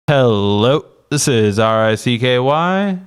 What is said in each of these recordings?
Hello, this is RICKY,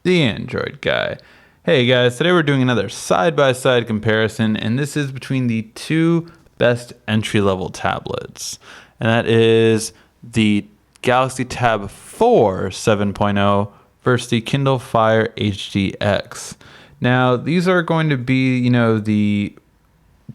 the Android guy. Hey guys, today we're doing another side-by-side comparison, and this is between the two best entry-level tablets. And that is the Galaxy Tab 4 7.0 versus the Kindle Fire HDX. Now, these are going to be, the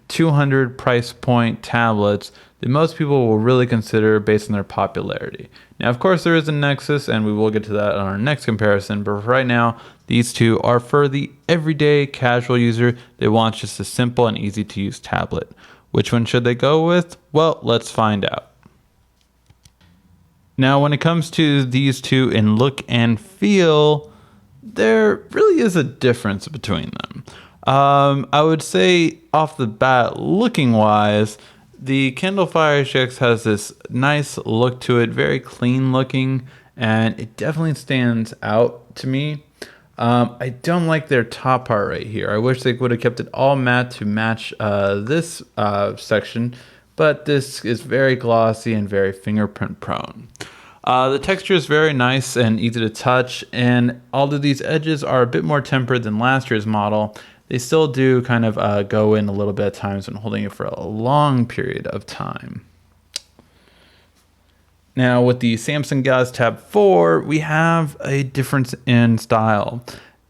200 price point tablets that most people will really consider based on their popularity. Now, of course, there is a Nexus, and we will get to that on our next comparison, but for right now, these two are for the everyday casual user that wants just a simple and easy to use tablet. Which one should they go with? Well, let's find out. Now, when it comes to these two in look and feel, there really is a difference between them. I would say off the bat, looking wise, the Kindle Fire HDX has this nice look to it, very clean looking, and it definitely stands out to me. I don't like their top part right here. I wish they would have kept it all matte to match this section, but this is very glossy and very fingerprint prone. The texture is very nice and easy to touch, and although these edges are a bit more tempered than last year's model, they still do kind of go in a little bit at times when holding it for a long period of time. Now with the Samsung Galaxy Tab 4, we have a difference in style.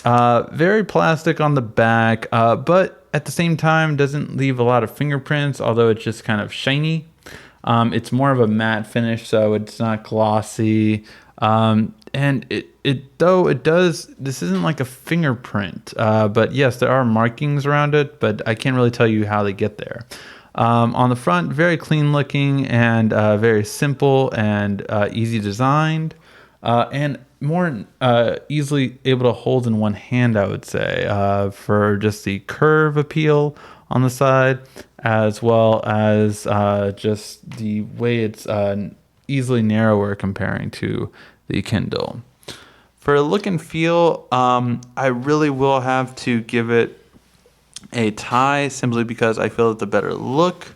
Very plastic on the back, but at the same time doesn't leave a lot of fingerprints, although it's just kind of shiny. It's more of a matte finish, so it's not glossy. And this isn't like a fingerprint, but yes, there are markings around it, but I can't really tell you how they get there. On the front, very clean looking and very simple and easy designed, and more easily able to hold in one hand, I would say, for just the curve appeal on the side, as well as just the way it's easily narrower comparing to the Kindle. For look and feel, I really will have to give it a tie simply because I feel that the better look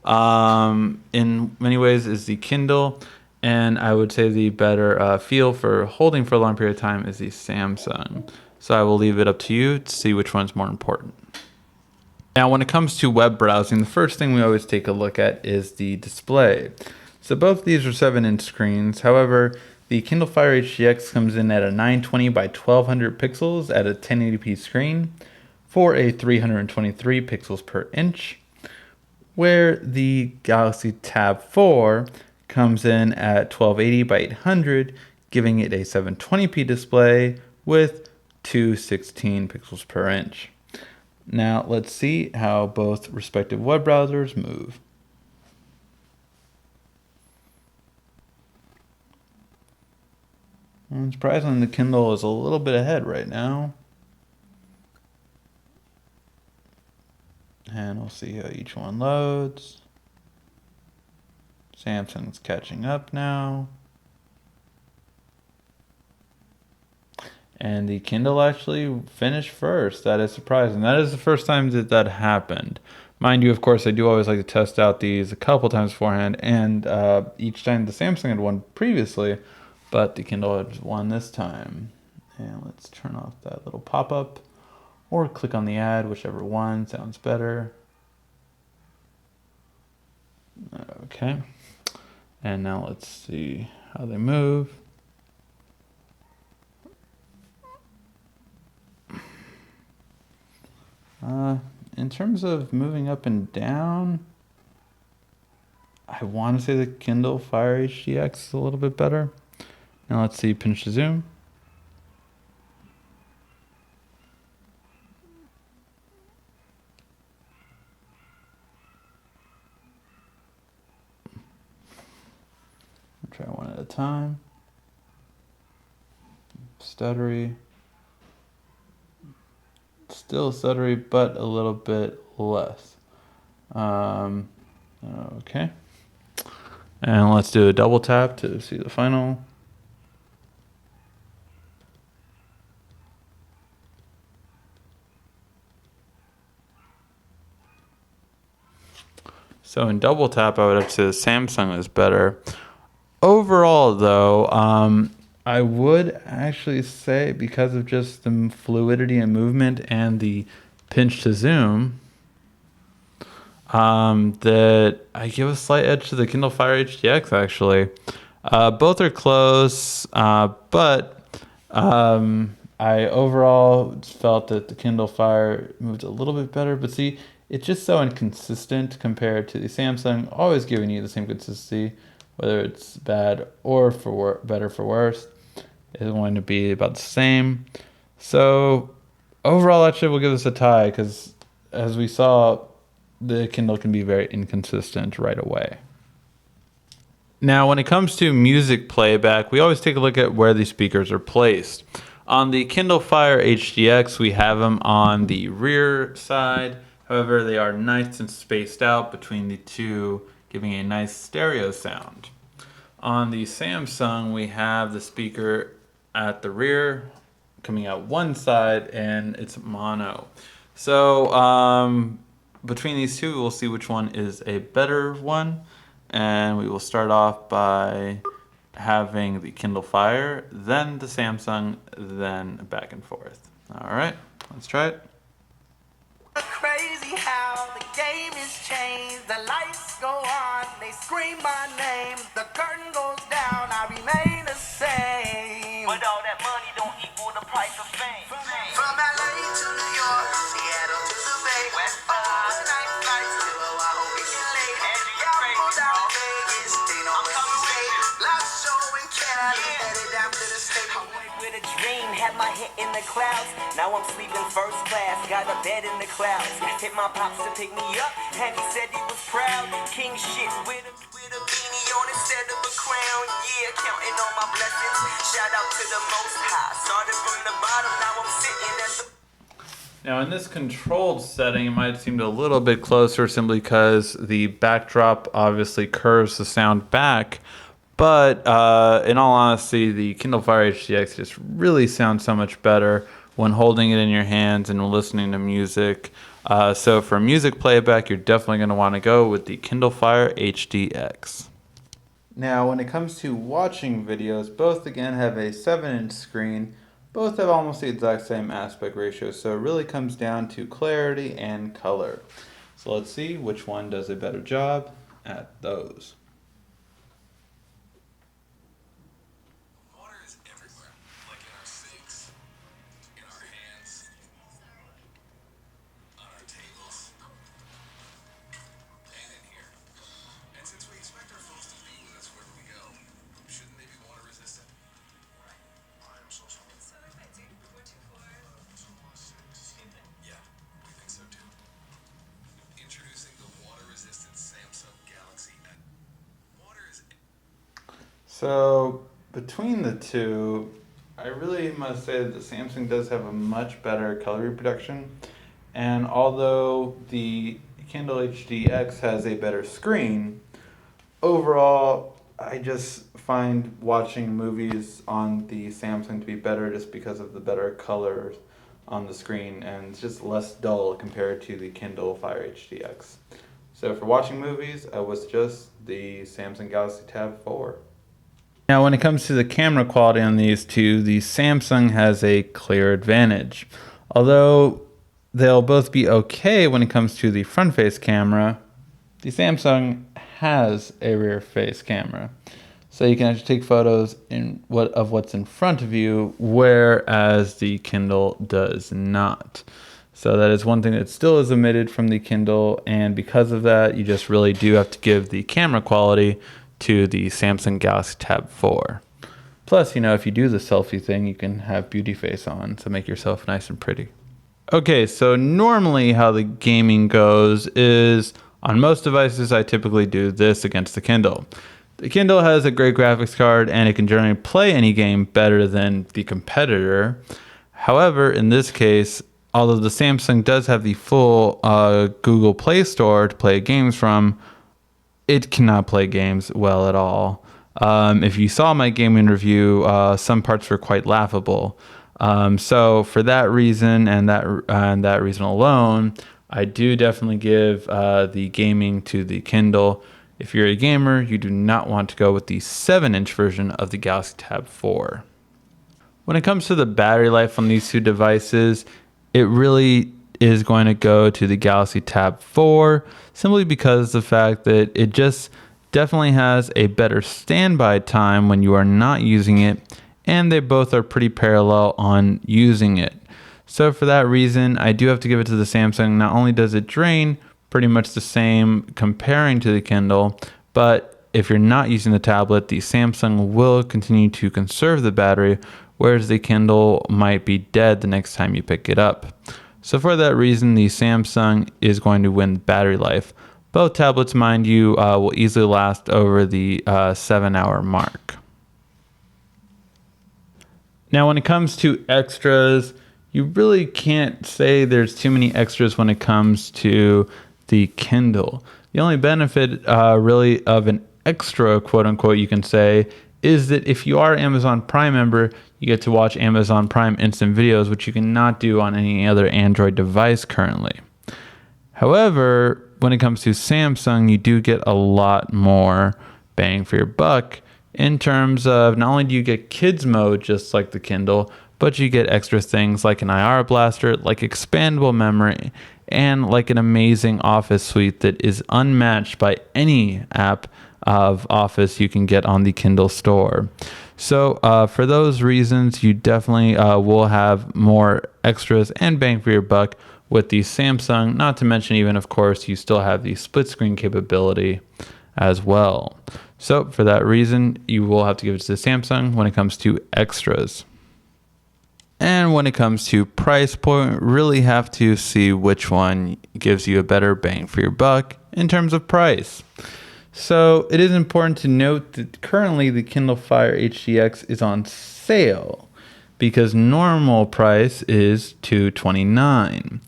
in many ways is the Kindle, and I would say the better feel for holding for a long period of time is the Samsung. So I will leave it up to you to see which one's more important. Now, when it comes to web browsing, the first thing we always take a look at is the display. So both of these are 7-inch screens. However, the Kindle Fire HDX comes in at a 920 by 1200 pixels at a 1080p screen for a 323 pixels per inch, where the Galaxy Tab 4 comes in at 1280 by 800, giving it a 720p display with 216 pixels per inch. Now let's see how both respective web browsers move. And surprisingly, the Kindle is a little bit ahead right now. And we'll see how each one loads. Samsung's catching up now. And the Kindle actually finished first. That is surprising. That is the first time that happened. Mind you, of course, I do always like to test out these a couple times beforehand, and each time the Samsung had won previously, but the Kindle had won this time. And let's turn off that little pop-up, or click on the ad, whichever one sounds better. Okay. And now let's see how they move. In terms of moving up and down, I want to say the Kindle Fire HDX is a little bit better. Now let's see, pinch to zoom. I'll try one at a time. Stuttery. Still stuttery, but a little bit less. Okay. And let's do a double tap to see the final. So in double tap, I would have to say the Samsung is better. Overall, though, I would actually say because of just the fluidity and movement and the pinch to zoom, that I give a slight edge to the Kindle Fire HDX actually. Both are close, but I overall felt that the Kindle Fire moved a little bit better. But see, it's just so inconsistent compared to the Samsung, always giving you the same consistency, whether it's bad or for better for worse. It's going to be about the same. So overall, actually, we'll give this a tie because, as we saw, the Kindle can be very inconsistent right away. Now, when it comes to music playback, we always take a look at where the speakers are placed. On the Kindle Fire HDX, we have them on the rear side. However, they are nice and spaced out between the two, giving a nice stereo sound. On the Samsung, we have the speaker at the rear, coming out one side, and it's mono. So, between these two, we'll see which one is a better one. And we will start off by having the Kindle Fire, then the Samsung, then back and forth. All right, let's try it. Crazy how the game is changed. The lights go on, they scream my name. The curtain goes down, I remain the same. But all that money don't equal the price of fame. From LA to New York, Seattle to the Bay, West overnight flights to Oahu, getting late. Y'all down to Vegas, they know where we stay. Last show in Canada, headed down to the state. I went with a dream, had my head in the clouds. Now I'm sleeping first class, got a bed in the clouds. Hit my pops to pick me up, and he said he was proud. King shit with a beanie on instead of a crown. Yeah, counting on my blessings. Shout out to the Most High. Started from the bottom, now I'm sitting at the. Now, in this controlled setting, it might seem a little bit closer simply because the backdrop obviously curves the sound back. But in all honesty, the Kindle Fire HDX just really sounds so much better when holding it in your hands and listening to music. So for music playback, you're definitely going to want to go with the Kindle Fire HDX. Now, when it comes to watching videos, both again have a 7-inch screen. Both have almost the exact same aspect ratio, so it really comes down to clarity and color. So let's see which one does a better job at those. Water is everywhere, like in our sinks, in our hands, on our tables, and in here. And since we expect our phones to be with us wherever we go, shouldn't they be water resistant? I am so sorry. So if I do 424. Yeah, we think so too. Introducing the water-resistant Samsung Galaxy S. Water is. So between the two, I really must say that the Samsung does have a much better color reproduction. And although the Kindle HDX has a better screen, overall, I just find watching movies on the Samsung to be better just because of the better colors on the screen, and it's just less dull compared to the Kindle Fire HDX. So for watching movies, I would suggest the Samsung Galaxy Tab 4. Now, when it comes to the camera quality on these two, the Samsung has a clear advantage. Although they'll both be okay when it comes to the front-face camera, the Samsung has a rear-face camera. So you can actually take photos of what's in front of you, whereas the Kindle does not. So that is one thing that still is omitted from the Kindle, and because of that, you just really do have to give the camera quality to the Samsung Galaxy Tab 4. Plus, if you do the selfie thing, you can have beauty face on to make yourself nice and pretty. Okay, so normally how the gaming goes is on most devices, I typically do this against the Kindle. The Kindle has a great graphics card and it can generally play any game better than the competitor. However, in this case, although the Samsung does have the full Google Play Store to play games from, it cannot play games well at all. If you saw my gaming review, some parts were quite laughable. So for that reason and that reason alone, I do definitely give the gaming to the Kindle. If you're a gamer, you do not want to go with the 7-inch version of the Galaxy Tab 4. When it comes to the battery life on these two devices, it really is going to go to the Galaxy Tab 4 simply because of the fact that it just definitely has a better standby time when you are not using it, and they both are pretty parallel on using it. So for that reason, I do have to give it to the Samsung. Not only does it drain pretty much the same comparing to the Kindle, but if you're not using the tablet, the Samsung will continue to conserve the battery, whereas the Kindle might be dead the next time you pick it up. So for that reason, the Samsung is going to win battery life. Both tablets, mind you, will easily last over the 7-hour mark. Now, when it comes to extras, you really can't say there's too many extras when it comes to the Kindle. The only benefit really of an extra, quote unquote, you can say, is that if you are an Amazon Prime member, you get to watch Amazon Prime instant videos, which you cannot do on any other Android device currently. However, when it comes to Samsung, you do get a lot more bang for your buck in terms of not only do you get kids mode just like the Kindle, but you get extra things like an IR blaster, like expandable memory, and like an amazing Office suite that is unmatched by any app of Office you can get on the Kindle store. So for those reasons, you definitely will have more extras and bang for your buck with the Samsung, not to mention even, of course, you still have the split screen capability as well. So for that reason, you will have to give it to the Samsung when it comes to extras. And when it comes to price point, really have to see which one gives you a better bang for your buck in terms of price. So it is important to note that currently the Kindle Fire HDX is on sale because normal price is $229.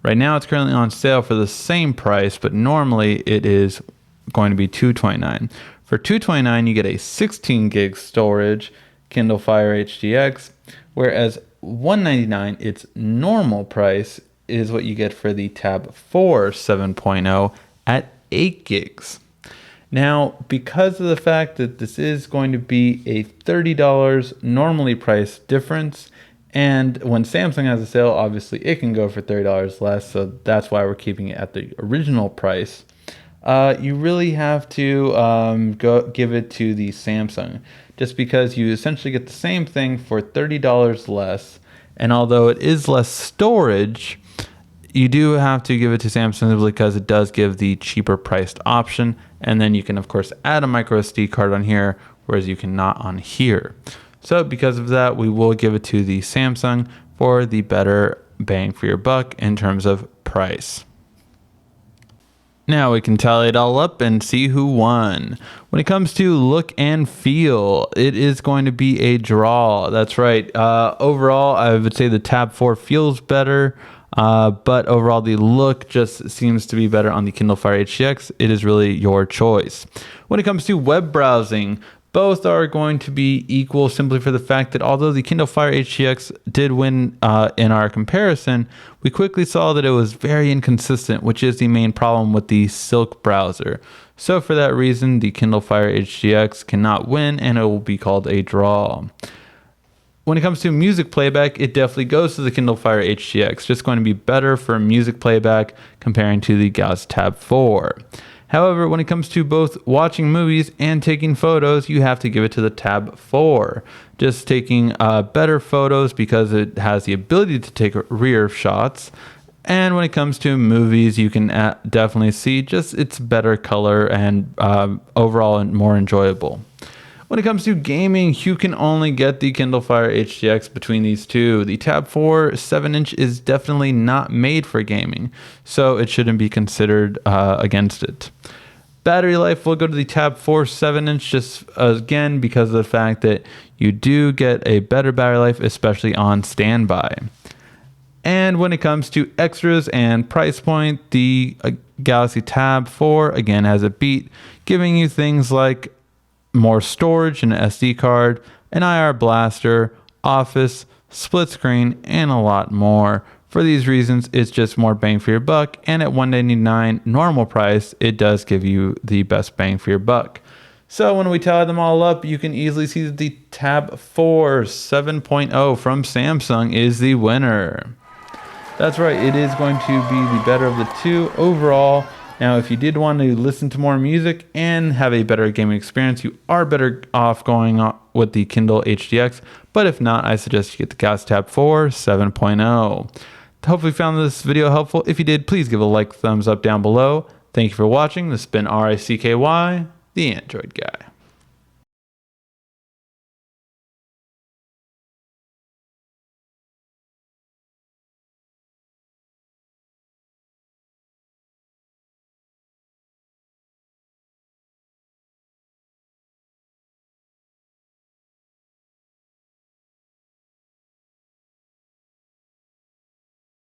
Right now it's currently on sale for the same price, but normally it is going to be $229. For $229, you get a 16 gig storage Kindle Fire HDX, whereas $199, its normal price, is what you get for the Tab 4 7.0 at 8 gigs. Now, because of the fact that this is going to be a $30 normally priced difference, and when Samsung has a sale, obviously it can go for $30 less, so that's why we're keeping it at the original price. You really have to go give it to the Samsung, just because you essentially get the same thing for $30 less, and although it is less storage, you do have to give it to Samsung because it does give the cheaper priced option, and then you can of course add a micro SD card on here, whereas you cannot on here. So because of that, we will give it to the Samsung for the better bang for your buck in terms of price. Now we can tally it all up and see who won. When it comes to look and feel, it is going to be a draw. That's right. Overall, I would say the Tab 4 feels better. But overall, the look just seems to be better on the Kindle Fire HDX. It is really your choice. When it comes to web browsing, both are going to be equal simply for the fact that although the Kindle Fire HDX did win in our comparison, we quickly saw that it was very inconsistent, which is the main problem with the Silk browser. So for that reason, the Kindle Fire HDX cannot win and it will be called a draw. When it comes to music playback, it definitely goes to the Kindle Fire HDX. Just going to be better for music playback comparing to the Galaxy Tab 4. However, when it comes to both watching movies and taking photos, you have to give it to the Tab 4. Just taking better photos because it has the ability to take rear shots. And when it comes to movies, you can definitely see just its better color and overall more enjoyable. When it comes to gaming, you can only get the Kindle Fire HDX between these two. The Tab 4 7-inch is definitely not made for gaming, so it shouldn't be considered against it. Battery life will go to the Tab 4 7-inch just again because of the fact that you do get a better battery life, especially on standby. And when it comes to extras and price point, the Galaxy Tab 4 again has a beat, giving you things like more storage, an SD card, an IR blaster, Office, split screen, and a lot more For these reasons, it's just more bang for your buck, and at $199 normal price, it does give you the best bang for your buck. So when we tally them all up, you can easily see that the Tab 4 7.0 from Samsung is the winner. That's right, it is going to be the better of the two overall. Now, if you did want to listen to more music and have a better gaming experience, you are better off going with the Kindle HDX. But if not, I suggest you get the Galaxy Tab 4 7.0. Hopefully you found this video helpful. If you did, please give a like, thumbs up down below. Thank you for watching. This has been RICKY, the Android Guy.